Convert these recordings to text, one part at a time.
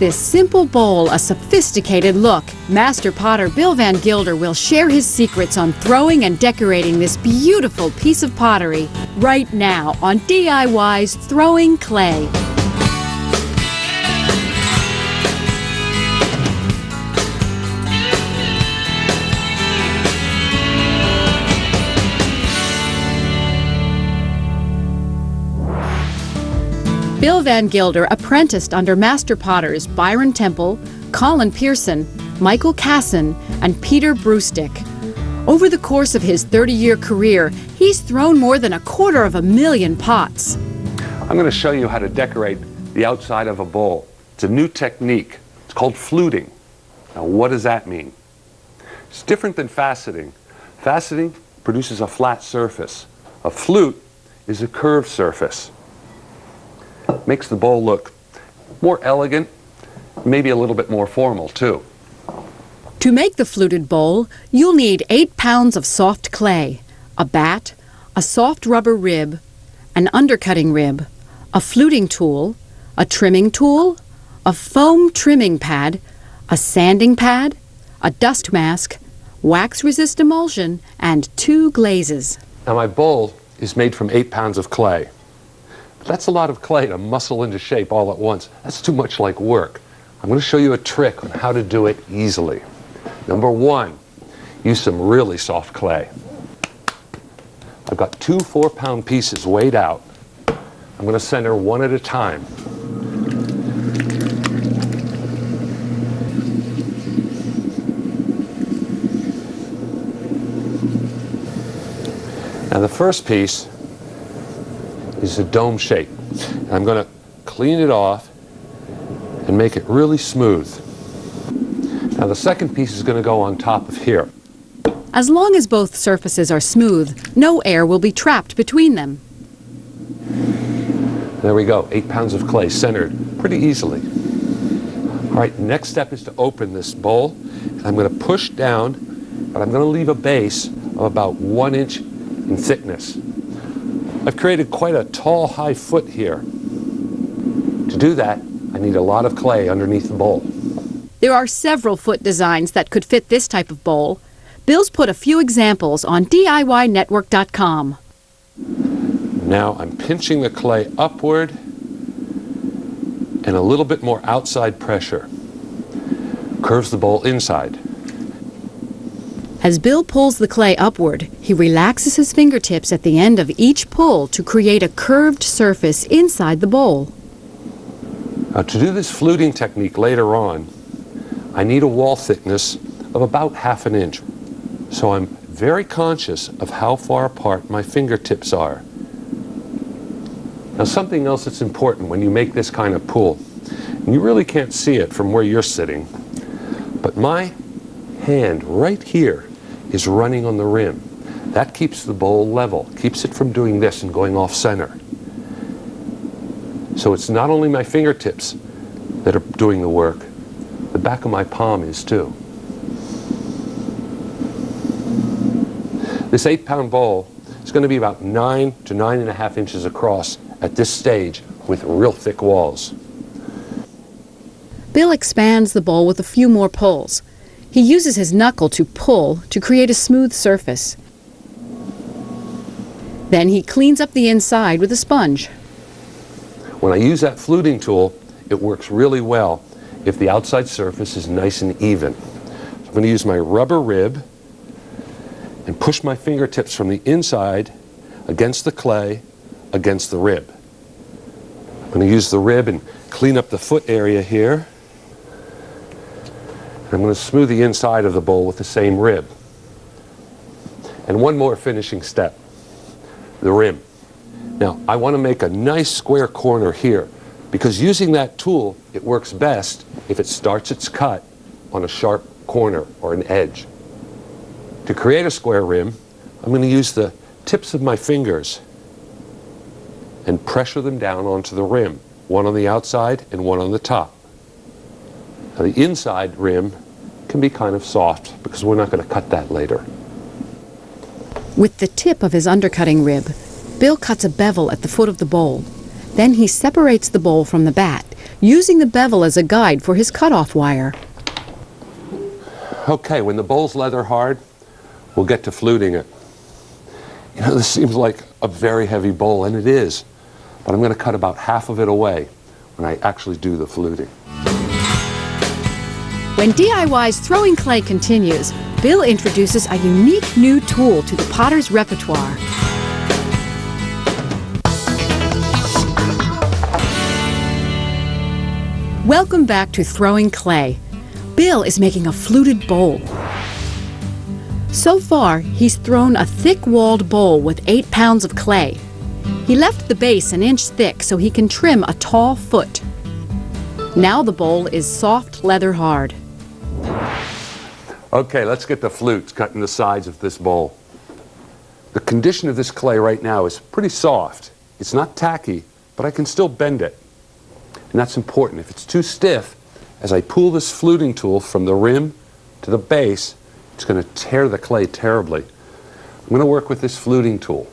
this simple bowl a sophisticated look, Master Potter Bill Van Gilder will share his secrets on throwing and decorating this beautiful piece of pottery right now on DIY's Throwing Clay. Bill Van Gilder apprenticed under master potters Byron Temple, Colin Pearson, Michael Casson, and Peter Brewstick. Over the course of his 30-year career, he's thrown more than 250,000 pots. I'm going to show you how to decorate the outside of a bowl. It's a new technique. It's called fluting. Now, what does that mean? It's different than faceting. Faceting produces a flat surface. A flute is a curved surface. Makes the bowl look more elegant, maybe a little bit more formal too. To make the fluted bowl, you'll need 8 pounds of soft clay, a bat, a soft rubber rib, an undercutting rib, a fluting tool, a trimming tool, a foam trimming pad, a sanding pad, a dust mask, wax-resist emulsion, and 2 glazes. Now my bowl is made from 8 pounds of clay. That's a lot of clay to muscle into shape all at once. That's too much like work. I'm going to show you a trick on how to do it easily. Number 1, use some really soft clay. I've got 2 4-pound pieces weighed out. I'm going to center one at a time. Now the first piece is a dome shape. And I'm going to clean it off and make it really smooth. Now the second piece is going to go on top of here. As long as both surfaces are smooth, no air will be trapped between them. There we go, 8 pounds of clay centered pretty easily. All right, next step is to open this bowl. I'm going to push down, but I'm going to leave a base of about 1 inch in thickness. I've created quite a tall, high foot here. To do that, I need a lot of clay underneath the bowl. There are several foot designs that could fit this type of bowl. Bill's put a few examples on DIYnetwork.com. Now I'm pinching the clay upward and a little bit more outside pressure. Curves the bowl inside. As Bill pulls the clay upward, he relaxes his fingertips at the end of each pull to create a curved surface inside the bowl. Now, to do this fluting technique later on, I need a wall thickness of about 1/2 inch. So I'm very conscious of how far apart my fingertips are. Now, something else that's important when you make this kind of pull, and you really can't see it from where you're sitting, but my hand right here is running on the rim. That keeps the bowl level, keeps it from doing this and going off center. So it's not only my fingertips that are doing the work, the back of my palm is too. This 8-pound bowl is going to be about 9 to 9.5 inches across at this stage with real thick walls. Bill expands the bowl with a few more pulls. He uses his knuckle to pull to create a smooth surface. Then he cleans up the inside with a sponge. When I use that fluting tool, it works really well if the outside surface is nice and even. So I'm going to use my rubber rib and push my fingertips from the inside against the clay, against the rib. I'm going to use the rib and clean up the foot area here. I'm going to smooth the inside of the bowl with the same rib. And one more finishing step, the rim. Now, I want to make a nice square corner here because using that tool, it works best if it starts its cut on a sharp corner or an edge. To create a square rim, I'm going to use the tips of my fingers and pressure them down onto the rim, one on the outside and one on the top. Now, the inside rim can be kind of soft because we're not going to cut that later. With the tip of his undercutting rib, Bill cuts a bevel at the foot of the bowl. Then he separates the bowl from the bat, using the bevel as a guide for his cutoff wire. Okay, when the bowl's leather hard, we'll get to fluting it. You know, this seems like a very heavy bowl, and it is, but I'm going to cut about half of it away when I actually do the fluting. When DIY's Throwing Clay continues, Bill introduces a unique new tool to the potter's repertoire. Welcome back to Throwing Clay. Bill is making a fluted bowl. So far, he's thrown a thick-walled bowl with 8 pounds of clay. He left the base an inch thick so he can trim a tall foot. Now the bowl is soft leather hard. Okay, let's get the flutes cutting the sides of this bowl. The condition of this clay right now is pretty soft. It's not tacky, but I can still bend it. And that's important. If it's too stiff, as I pull this fluting tool from the rim to the base, it's going to tear the clay terribly. I'm going to work with this fluting tool.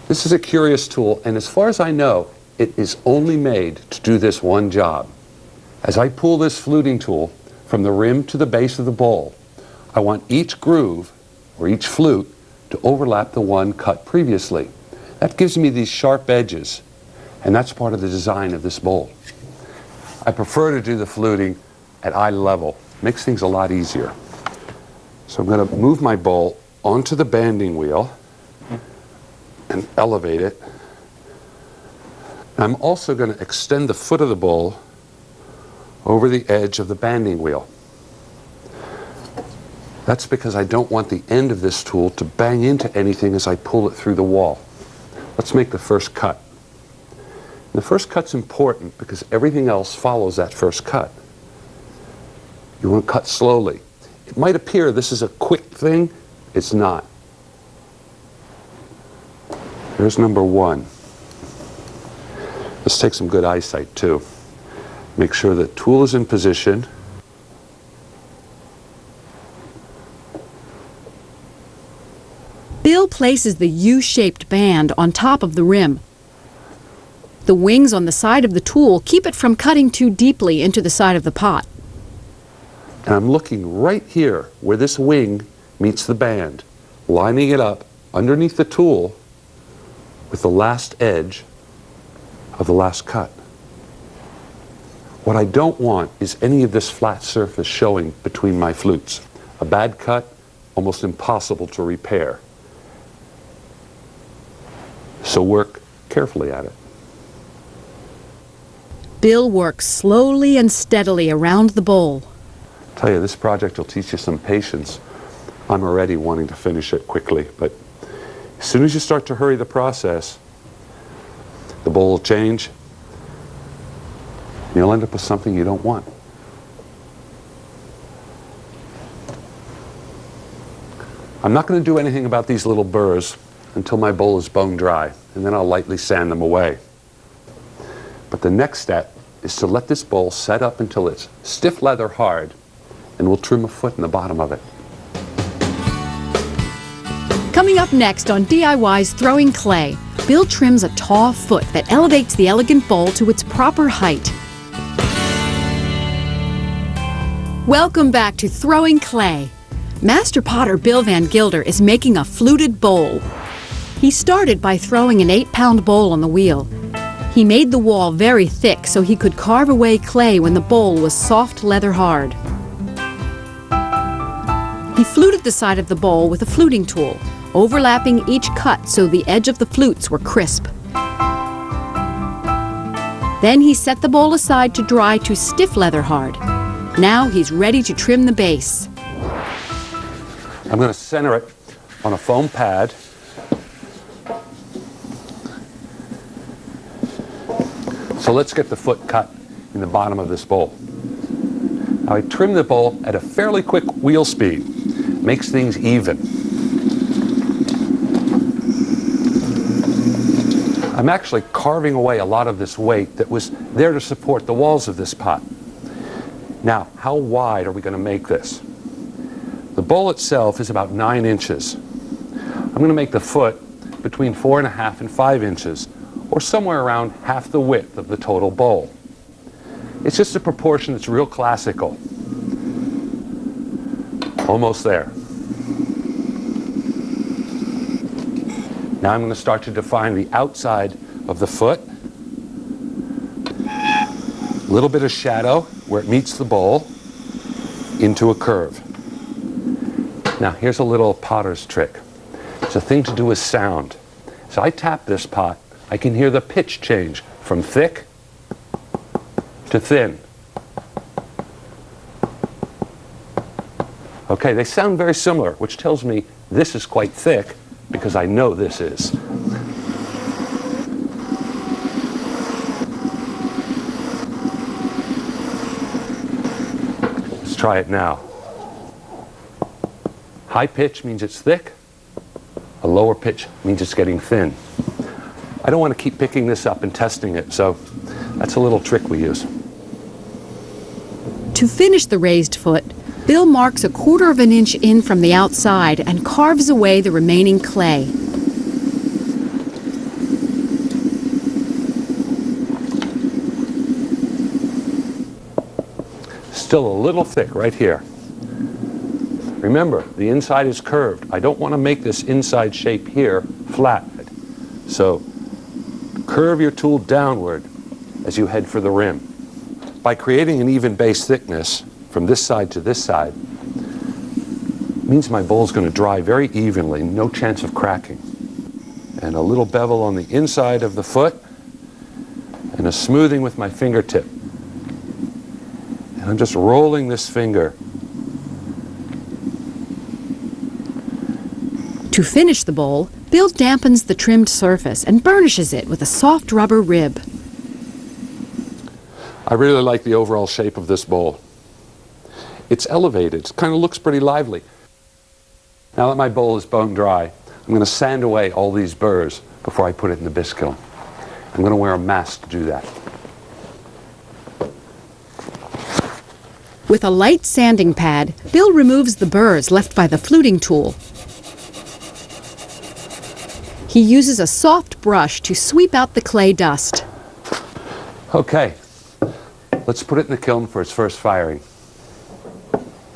This is a curious tool, and as far as I know, it is only made to do this one job. As I pull this fluting tool from the rim to the base of the bowl, I want each groove, or each flute, to overlap the one cut previously. That gives me these sharp edges, and that's part of the design of this bowl. I prefer to do the fluting at eye level. Makes things a lot easier. So I'm going to move my bowl onto the banding wheel and elevate it. I'm also going to extend the foot of the bowl over the edge of the banding wheel. That's because I don't want the end of this tool to bang into anything as I pull it through the wall. Let's make the first cut. And the first cut's important because everything else follows that first cut. You want to cut slowly. It might appear this is a quick thing. It's not. There's number one. Let's take some good eyesight too. Make sure the tool is in position. Bill places the U-shaped band on top of the rim. The wings on the side of the tool keep it from cutting too deeply into the side of the pot. And I'm looking right here where this wing meets the band, lining it up underneath the tool with the last edge of the last cut. What I don't want is any of this flat surface showing between my flutes. A bad cut, almost impossible to repair. So work carefully at it. Bill works slowly and steadily around the bowl. I tell you, this project will teach you some patience. I'm already wanting to finish it quickly, but as soon as you start to hurry the process, the bowl will change, and you'll end up with something you don't want. I'm not going to do anything about these little burrs until my bowl is bone dry, and then I'll lightly sand them away. But the next step is to let this bowl set up until it's stiff leather hard, and we'll trim a foot in the bottom of it. Coming up next on DIY's Throwing Clay, Bill trims a tall foot that elevates the elegant bowl to its proper height. Welcome back to Throwing Clay. Master potter Bill Van Gilder is making a fluted bowl. He started by throwing an 8-pound bowl on the wheel. He made the wall very thick so he could carve away clay when the bowl was soft leather hard. He fluted the side of the bowl with a fluting tool, overlapping each cut so the edge of the flutes were crisp. Then he set the bowl aside to dry to stiff leather hard. Now he's ready to trim the base. I'm going to center it on a foam pad. So let's get the foot cut in the bottom of this bowl. Now I trim the bowl at a fairly quick wheel speed. Makes things even. I'm actually carving away a lot of this weight that was there to support the walls of this pot. Now, how wide are we going to make this? The bowl itself is about 9 inches. I'm going to make the foot between 4.5 and 5 inches, or somewhere around half the width of the total bowl. It's just a proportion that's real classical. Almost there. Now I'm going to start to define the outside of the foot. A little bit of shadow where it meets the bowl into a curve. Now here's a little potter's trick. It's a thing to do with sound. So I tap this pot, I can hear the pitch change from thick to thin. Okay, they sound very similar, which tells me this is quite thick because I know this is. Let's try it now. High pitch means it's thick. A lower pitch means it's getting thin. I don't want to keep picking this up and testing it, so that's a little trick we use. To finish the raised foot, Bill marks 1/4 of an inch in from the outside and carves away the remaining clay. Still a little thick right here. Remember, the inside is curved. I don't want to make this inside shape here flat. So curve your tool downward as you head for the rim. By creating an even base thickness from this side to this side, means my bowl is going to dry very evenly, no chance of cracking. And a little bevel on the inside of the foot, and a smoothing with my fingertip. And I'm just rolling this finger. To finish the bowl, Bill dampens the trimmed surface and burnishes it with a soft rubber rib. I really like the overall shape of this bowl. It's elevated. It kind of looks pretty lively. Now that my bowl is bone dry, I'm going to sand away all these burrs before I put it in the bisque kiln. I'm going to wear a mask to do that. With a light sanding pad, Bill removes the burrs left by the fluting tool. He uses a soft brush to sweep out the clay dust. Okay, let's put it in the kiln for its first firing.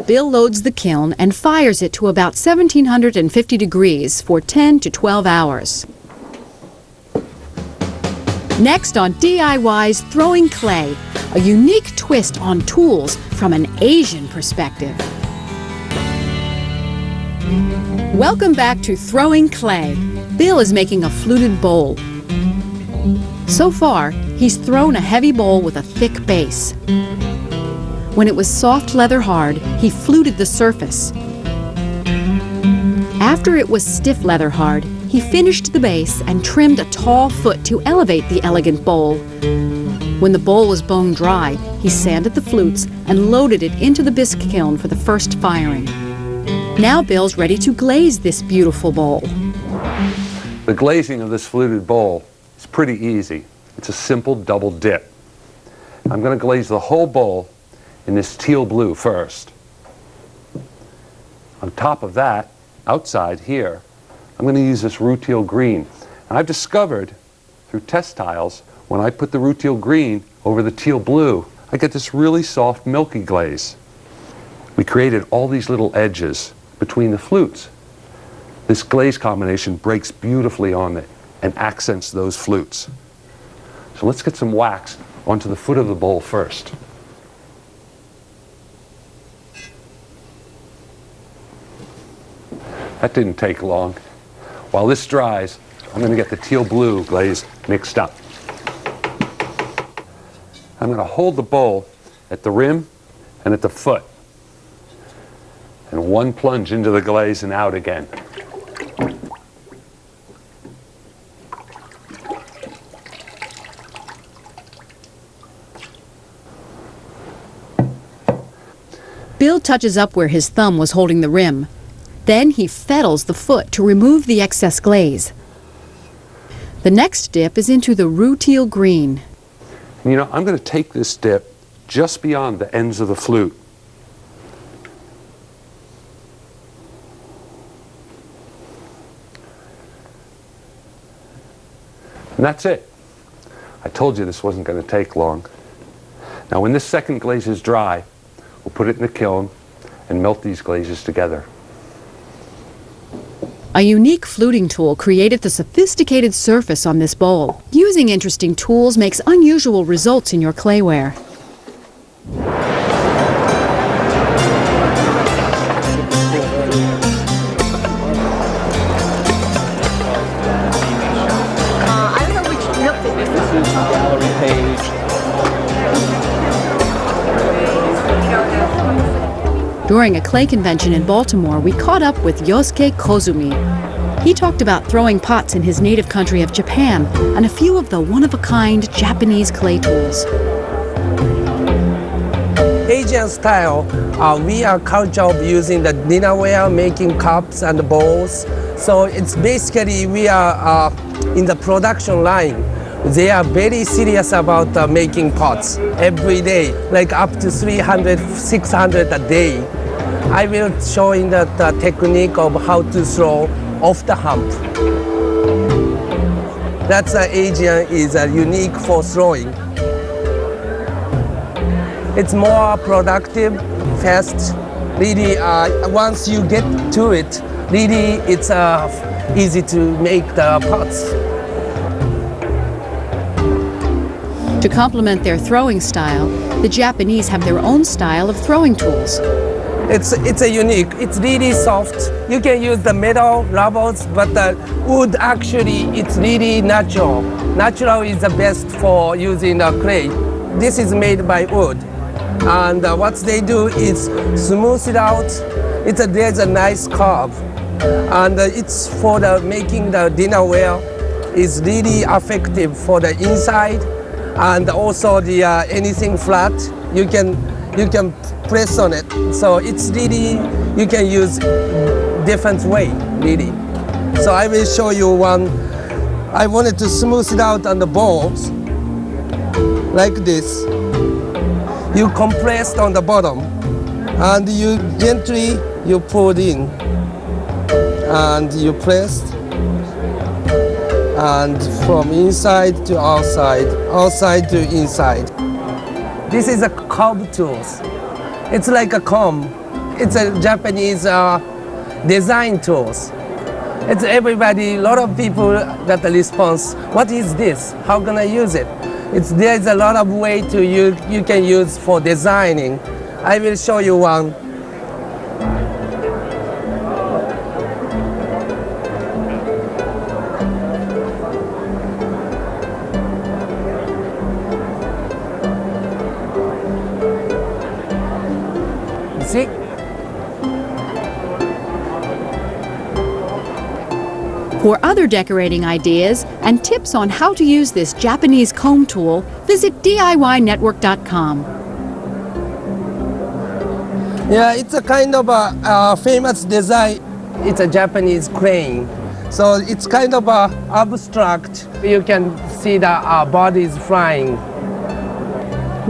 Bill loads the kiln and fires it to about 1750 degrees for 10 to 12 hours. Next on DIY's Throwing Clay, a unique twist on tools from an Asian perspective. Welcome back to Throwing Clay. Bill is making a fluted bowl. So far, he's thrown a heavy bowl with a thick base. When it was soft leather hard, he fluted the surface. After it was stiff leather hard, he finished the base and trimmed a tall foot to elevate the elegant bowl. When the bowl was bone dry, he sanded the flutes and loaded it into the bisque kiln for the first firing. Now Bill's ready to glaze this beautiful bowl. The glazing of this fluted bowl is pretty easy. It's a simple double dip. I'm going to glaze the whole bowl in this teal blue first. On top of that, outside here, I'm going to use this rutile green. And I've discovered through test tiles, when I put the rutile green over the teal blue, I get this really soft milky glaze. We created all these little edges between the flutes. This glaze combination breaks beautifully on it and accents those flutes. So let's get some wax onto the foot of the bowl first. That didn't take long. While this dries, I'm going to get the teal blue glaze mixed up. I'm going to hold the bowl at the rim and at the foot. And one plunge into the glaze and out again. Bill touches up where his thumb was holding the rim. Then he fettles the foot to remove the excess glaze. The next dip is into the rutile green. You know, I'm going to take this dip just beyond the ends of the flute. And that's it. I told you this wasn't going to take long. Now when this second glaze is dry, we'll put it in the kiln and melt these glazes together. A unique fluting tool created the sophisticated surface on this bowl. Using interesting tools makes unusual results in your clayware. I don't know which milk this is. This is the gallery page. During a clay convention in Baltimore, we caught up with Yosuke Kozumi. He talked about throwing pots in his native country of Japan and a few of the one-of-a-kind Japanese clay tools. Asian style, we are culture of using the dinnerware, making cups and bowls. So it's basically we are in the production line. They are very serious about making pots every day, like up to 300, 600 a day. I will show you the technique of how to throw off the hump. That's Asian is unique for throwing. It's more productive, fast. Really, once you get to it, really it's easy to make the pots. To complement their throwing style, the Japanese have their own style of throwing tools. It's a unique. It's really soft. You can use the metal, rubbers, but the wood actually it's really natural. Natural is the best for using clay. This is made by wood, and what they do is smooth it out. There's a nice curve, and it's for the making the dinnerware. Is really effective for the inside, and also the anything flat you can press on it. So it's really, you can use different way, really. So I will show you one. I wanted to smooth it out on the balls, like this. You compressed on the bottom, and you gently, you pulled in, and you pressed, and from inside to outside, outside to inside. This is a comb tools. It's like a comb. It's a Japanese design tools. It's everybody, a lot of people got the response, what is this? How can I use it? There's a lot of way to you can use for designing. I will show you one. See? For other decorating ideas and tips on how to use this Japanese comb tool, visit DIYnetwork.com. Yeah, it's a kind of a famous design. It's a Japanese crane. So it's kind of abstract. You can see the bodies flying.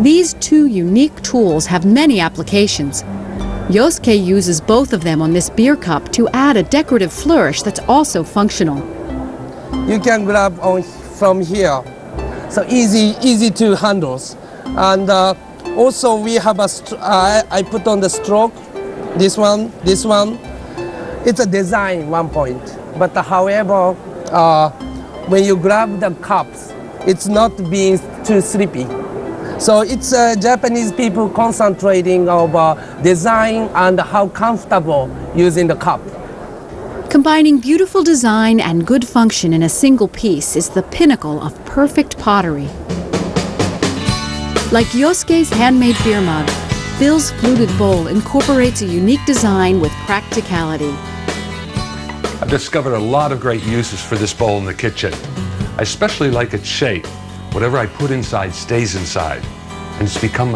These two unique tools have many applications. Yosuke uses both of them on this beer cup to add a decorative flourish that's also functional. You can grab on from here, so easy to handles. And also we have I put on the stroke, this one. It's a design 1 point, but however, when you grab the cups, it's not being too sleepy. So it's Japanese people concentrating on design and how comfortable using the cup. Combining beautiful design and good function in a single piece is the pinnacle of perfect pottery. Like Yosuke's handmade beer mug, Bill's fluted bowl incorporates a unique design with practicality. I've discovered a lot of great uses for this bowl in the kitchen. I especially like its shape. Whatever I put inside stays inside, and it's become